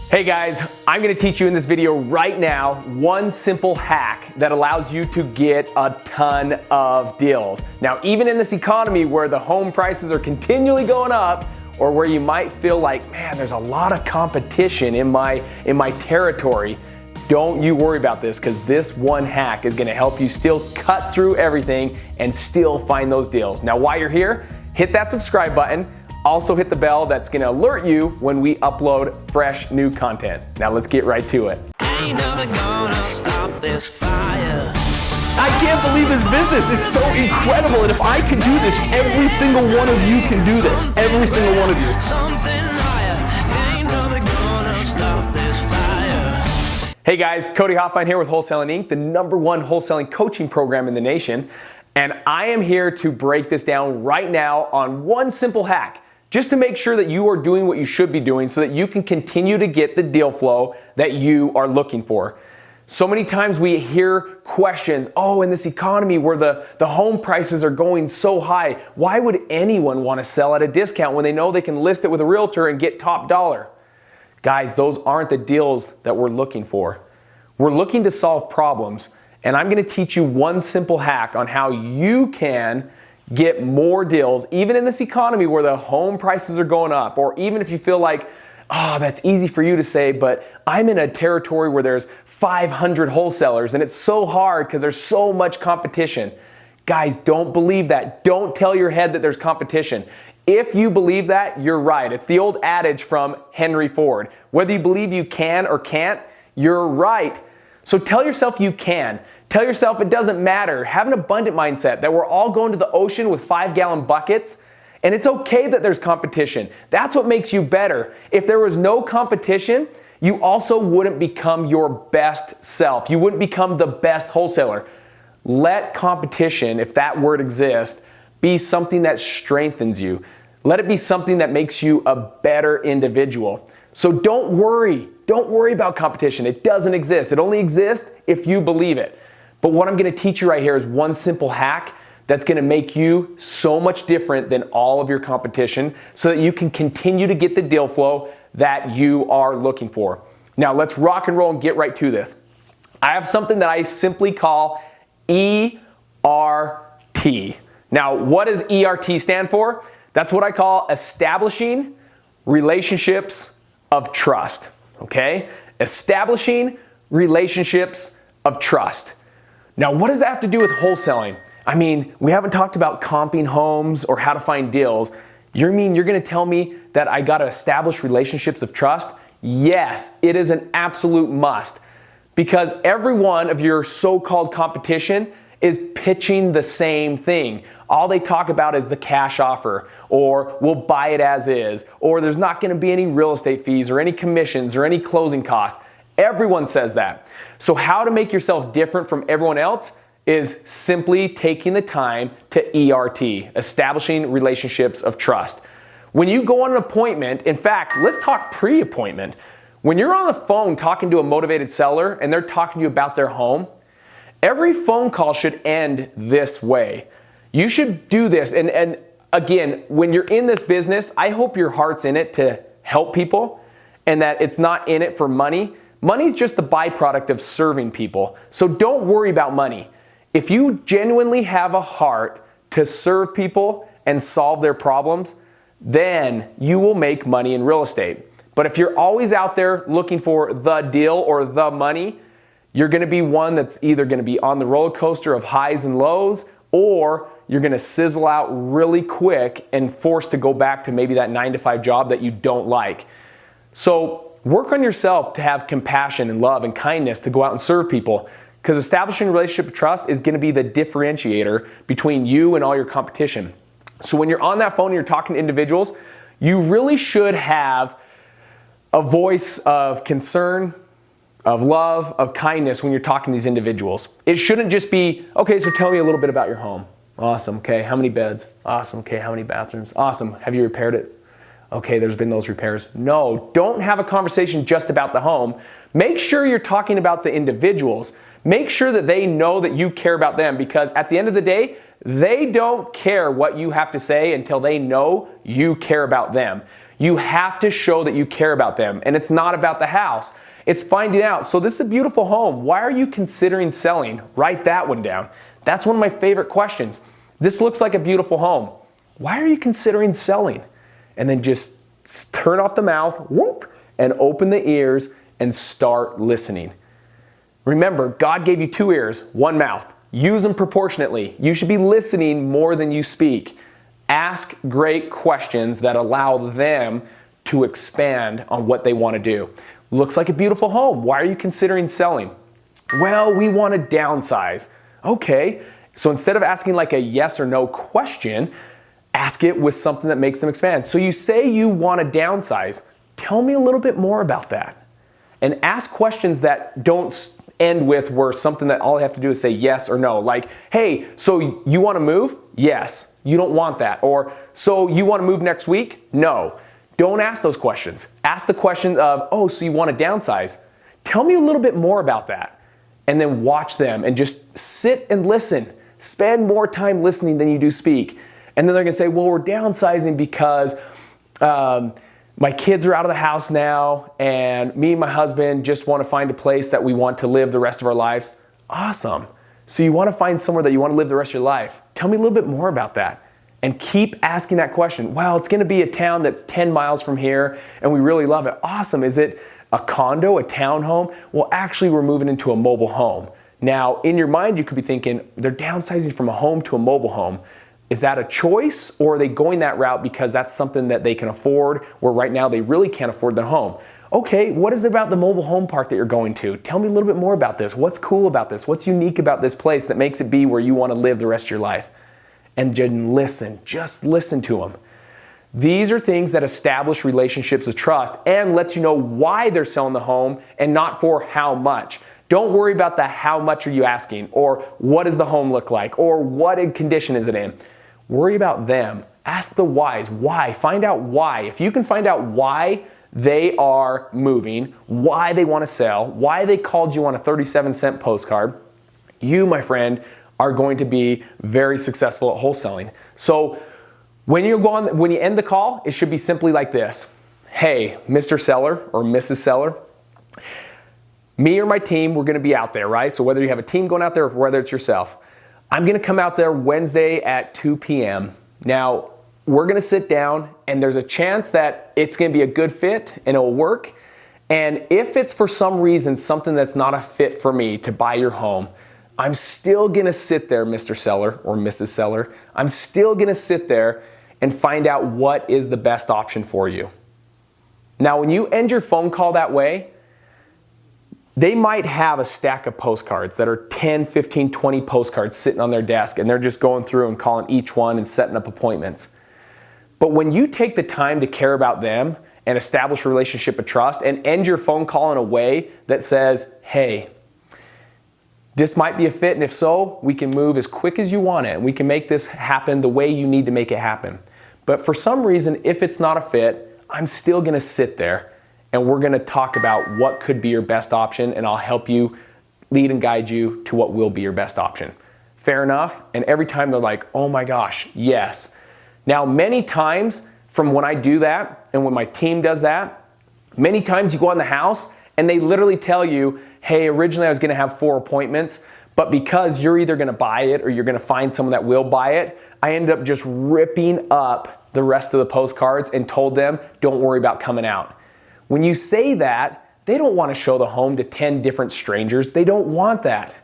Hey guys, I'm going to teach you in this video right now one simple hack that allows you to get a ton of deals. Now, even in this economy where the home prices are continually going up, or where you might feel like, man, there's a lot of competition in my territory, don't you worry about this, because this one hack is going to help you still cut through everything and still find those deals. Now, while you're here, hit that subscribe button. Also hit the bell that's gonna alert you when we upload fresh new content. Now let's get right to it. Ain't nothing gonna stop this fire. I can't believe this business is so incredible, and if I can do this, every single one of you can do this. Every single one of you. Something higher. Ain't nothing gonna stop this fire. Hey guys, Cody Hofhine here with Wholesaling Inc., the #1 wholesaling coaching program in the nation. And I am here to break this down right now on one simple hack, just to make sure that you are doing what you should be doing so that you can continue to get the deal flow that you are looking for. So many times we hear questions, oh, in this economy where the home prices are going so high, why would anyone want to sell at a discount when they know they can list it with a realtor and get top dollar? Guys, those aren't the deals that we're looking for. We're looking to solve problems, and I'm going to teach you one simple hack on how you can get more deals, even in this economy where the home prices are going up, or even if you feel like, oh, that's easy for you to say, but I'm in a territory where there's 500 wholesalers and it's so hard because there's so much competition. Guys, don't believe that. Don't tell your head that there's competition. If you believe that, you're right. It's the old adage from Henry Ford. Whether you believe you can or can't, you're right. So tell yourself you can. Tell yourself it doesn't matter. Have an abundant mindset that we're all going to the ocean with 5-gallon buckets, and it's okay that there's competition. That's what makes you better. If there was no competition, you also wouldn't become your best self. You wouldn't become the best wholesaler. Let competition, if that word exists, be something that strengthens you. Let it be something that makes you a better individual. So don't worry. Don't worry about competition. It doesn't exist. It only exists if you believe it. But what I'm going to teach you right here is one simple hack that's going to make you so much different than all of your competition so that you can continue to get the deal flow that you are looking for. Now let's rock and roll and get right to this. I have something that I simply call ERT. Now, what does ERT stand for? That's what I call establishing relationships of trust. Okay? Establishing relationships of trust. Now, what does that have to do with wholesaling? I mean, we haven't talked about comping homes or how to find deals. You mean you're going to tell me that I got to establish relationships of trust? Yes, it is an absolute must, because every one of your so-called competition is pitching the same thing. All they talk about is the cash offer, or we'll buy it as is, or there's not going to be any real estate fees or any commissions or any closing costs. Everyone says that. So how to make yourself different from everyone else is simply taking the time to ERT, establishing relationships of trust. When you go on an appointment, in fact, let's talk pre-appointment. When you're on the phone talking to a motivated seller and they're talking to you about their home, every phone call should end this way. You should do this. And again, when you're in this business, I hope your heart's in it to help people and that it's not in it for money. Money's just the byproduct of serving people. So don't worry about money. If you genuinely have a heart to serve people and solve their problems, then you will make money in real estate. But if you're always out there looking for the deal or the money, you're going to be one that's either going to be on the roller coaster of highs and lows, or you're going to sizzle out really quick and forced to go back to maybe that 9-to-5 job that you don't like. So work on yourself to have compassion and love and kindness to go out and serve people, because establishing a relationship of trust is going to be the differentiator between you and all your competition. So when you're on that phone and you're talking to individuals, you really should have a voice of concern, of love, of kindness when you're talking to these individuals. It shouldn't just be, okay, so tell me a little bit about your home. Awesome, okay, how many beds? Awesome, okay, how many bathrooms? Awesome, have you repaired it? Okay, there's been those repairs. No, don't have a conversation just about the home. Make sure you're talking about the individuals. Make sure that they know that you care about them, because at the end of the day, they don't care what you have to say until they know you care about them. You have to show that you care about them. And it's not about the house. It's finding out, so this is a beautiful home. Why are you considering selling? Write that one down. That's one of my favorite questions. This looks like a beautiful home. Why are you considering selling? And then just turn off the mouth, whoop, and open the ears and start listening. Remember, God gave you 2 ears, 1 mouth. Use them proportionately. You should be listening more than you speak. Ask great questions that allow them to expand on what they want to do. Looks like a beautiful home. Why are you considering selling? Well, we want to downsize. Okay, so instead of asking like a yes or no question, ask it with something that makes them expand. So you say you want to downsize. Tell me a little bit more about that. And ask questions that don't end with where something that all I have to do is say yes or no. Like, hey, so you want to move? Yes. You don't want that. Or, so you want to move next week? No. Don't ask those questions. Ask the question of, oh, so you want to downsize. Tell me a little bit more about that. And then watch them and just sit and listen. Spend more time listening than you do speak. And then they're going to say, well, we're downsizing because my kids are out of the house now, and me and my husband just want to find a place that we want to live the rest of our lives. Awesome. So you want to find somewhere that you want to live the rest of your life. Tell me a little bit more about that. And keep asking that question. Well, it's going to be a town that's 10 miles from here, and we really love it. Awesome. Is it a condo, a townhome? Well, actually, we're moving into a mobile home. Now, in your mind, you could be thinking, they're downsizing from a home to a mobile home. Is that a choice, or are they going that route because that's something that they can afford, where right now they really can't afford their home? Okay, what is it about the mobile home park that you're going to? Tell me a little bit more about this. What's cool about this? What's unique about this place that makes it be where you want to live the rest of your life? And just listen to them. These are things that establish relationships of trust and lets you know why they're selling the home and not for how much. Don't worry about the how much are you asking, or what does the home look like, or what condition is it in. Worry about them. Ask the whys. Why? Find out why. If you can find out why they are moving, why they want to sell, why they called you on a 37-cent postcard, you, my friend, are going to be very successful at wholesaling. So when you end the call, it should be simply like this. Hey, Mr. Seller or Mrs. Seller, me or my team, we're gonna be out there, right? So whether you have a team going out there or whether it's yourself, I'm gonna come out there Wednesday at 2 p.m. Now, we're gonna sit down, and there's a chance that it's gonna be a good fit and it'll work. And if it's for some reason something that's not a fit for me to buy your home, I'm still gonna sit there, Mr. Seller or Mrs. Seller. I'm still gonna sit there and find out what is the best option for you. Now, when you end your phone call that way, they might have a stack of postcards that are 10, 15, 20 postcards sitting on their desk, and they're just going through and calling each one and setting up appointments. But when you take the time to care about them and establish a relationship of trust and end your phone call in a way that says, hey, this might be a fit, and if so, we can move as quick as you want it, and we can make this happen the way you need to make it happen. But for some reason, if it's not a fit, I'm still gonna sit there, and we're gonna talk about what could be your best option, and I'll help you lead and guide you to what will be your best option. Fair enough? And every time they're like, oh my gosh, yes. Now, many times from when I do that, and when my team does that, many times you go in the house, and they literally tell you, hey, originally I was gonna have 4 appointments, but because you're either gonna buy it or you're gonna find someone that will buy it, I ended up just ripping up the rest of the postcards and told them, don't worry about coming out. When you say that, they don't wanna show the home to 10 different strangers. They don't want that.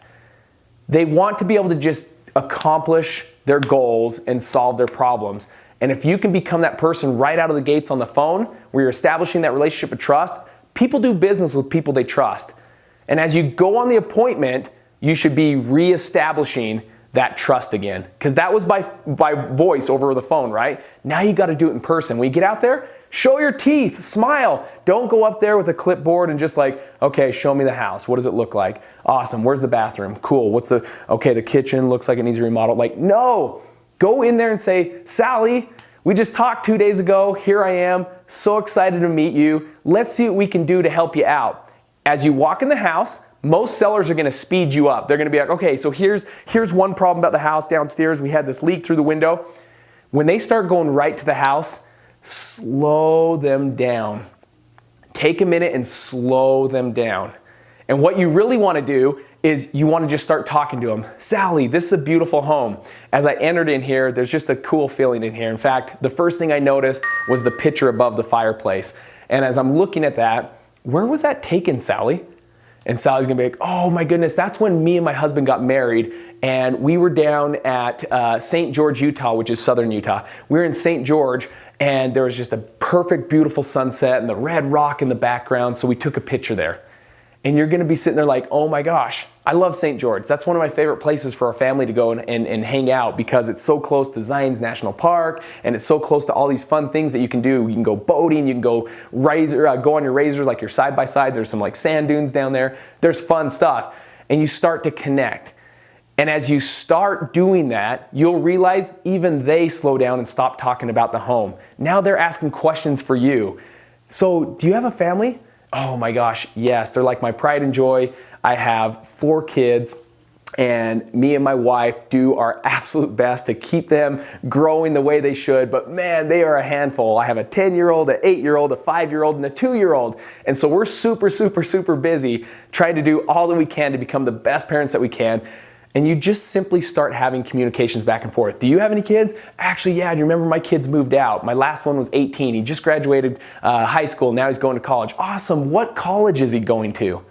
They want to be able to just accomplish their goals and solve their problems. And if you can become that person right out of the gates on the phone, where you're establishing that relationship of trust, people do business with people they trust. And as you go on the appointment, you should be reestablishing that trust again. Because that was by voice over the phone, right? Now you got to do it in person. When you get out there, show your teeth, smile. Don't go up there with a clipboard and just like, okay, show me the house. What does it look like? Awesome. Where's the bathroom? Cool. Okay, the kitchen looks like it needs a remodel. Like, no. Go in there and say, Sally, we just talked 2 days ago. Here I am. So excited to meet you. Let's see what we can do to help you out. As you walk in the house, most sellers are going to speed you up. They're going to be like, okay, so here's one problem about the house downstairs. We had this leak through the window. When they start going right to the house, slow them down. Take a minute and slow them down. And what you really want to do is you want to just start talking to them. Sally, this is a beautiful home. As I entered in here, there's just a cool feeling in here. In fact, the first thing I noticed was the picture above the fireplace. And as I'm looking at that, where was that taken, Sally? And Sally's gonna be like, oh my goodness, that's when me and my husband got married, and we were down at St. George, Utah, which is southern Utah. We were in St. George, and there was just a perfect, beautiful sunset and the red rock in the background, so we took a picture there. And you're gonna be sitting there like, oh my gosh, I love St. George. That's one of my favorite places for our family to go and hang out, because it's so close to Zion's National Park, and it's so close to all these fun things that you can do. You can go boating, you can go go on your razors, like your side-by-sides. There's some like sand dunes down there. There's fun stuff. And you start to connect. And as you start doing that, you'll realize even they slow down and stop talking about the home. Now they're asking questions for you. So, do you have a family? Oh my gosh, yes, they're like my pride and joy. I have 4 kids, and me and my wife do our absolute best to keep them growing the way they should, but man, they are a handful. I have a 10-year-old, an 8-year-old, a 5-year-old, and a 2-year-old. And so we're super, super, super busy trying to do all that we can to become the best parents that we can. And you just simply start having communications back and forth. Do you have any kids? Actually, yeah, do you remember my kids moved out? My last one was 18. He just graduated high school. Now he's going to college. Awesome. What college is he going to?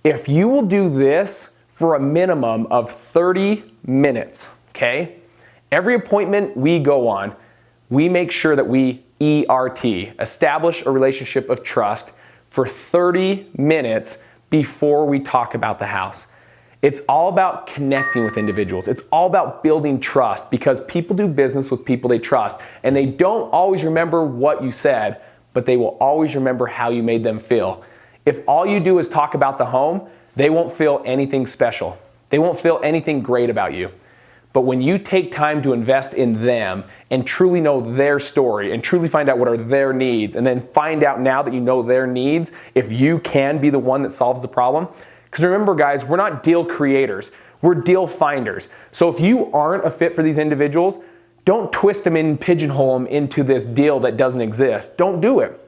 If you will do this for a minimum of 30 minutes, okay? Every appointment we go on, we make sure that we ERT, establish a relationship of trust, for 30 minutes before we talk about the house. It's all about connecting with individuals. It's all about building trust, because people do business with people they trust, and they don't always remember what you said, but they will always remember how you made them feel. If all you do is talk about the home, they won't feel anything special. They won't feel anything great about you. But when you take time to invest in them and truly know their story and truly find out what are their needs, and then find out, now that you know their needs, if you can be the one that solves the problem. Because remember, guys, we're not deal creators, we're deal finders. So if you aren't a fit for these individuals, don't twist them and pigeonhole them into this deal that doesn't exist. Don't do it.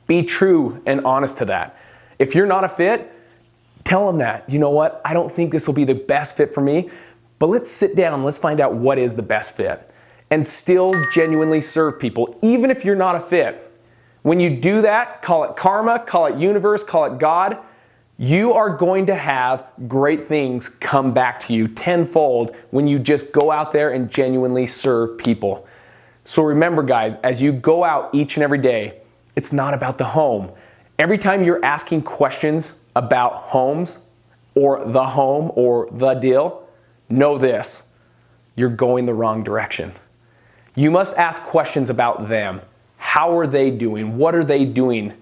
Be true and honest to that. If you're not a fit, tell them that. You know what? I don't think this will be the best fit for me, but let's sit down, let's find out what is the best fit. And still genuinely serve people, even if you're not a fit. When you do that, call it karma, call it universe, call it God, you are going to have great things come back to you tenfold when you just go out there and genuinely serve people. So remember, guys, as you go out each and every day, it's not about the home. Every time you're asking questions about homes or the deal, know this: you're going the wrong direction. You must ask questions about them. How are they doing? What are they doing?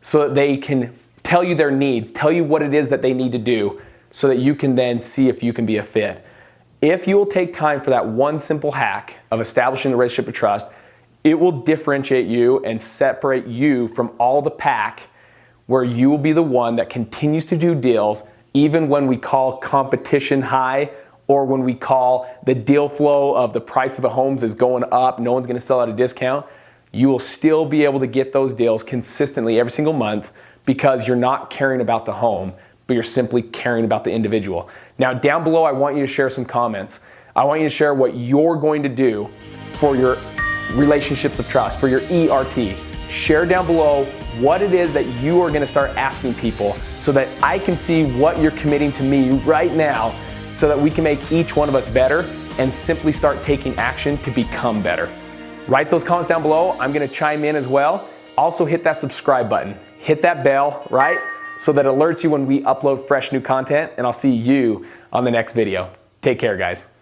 So that they can tell you their needs, tell you what it is that they need to do, so that you can then see if you can be a fit. If you will take time for that one simple hack of establishing the relationship of trust, it will differentiate you and separate you from all the pack, where you will be the one that continues to do deals even when we call competition high, or when we call the deal flow of the price of the homes is going up, no one's gonna sell at a discount. You will still be able to get those deals consistently every single month, because you're not caring about the home, but you're simply caring about the individual. Now, down below, I want you to share some comments. I want you to share what you're going to do for your relationships of trust, for your ERT. Share down below what it is that you are gonna start asking people, so that I can see what you're committing to me right now, so that we can make each one of us better and simply start taking action to become better. Write those comments down below. I'm gonna chime in as well. Also hit that subscribe button. Hit that bell, right? So that it alerts you when we upload fresh new content, and I'll see you on the next video. Take care, guys.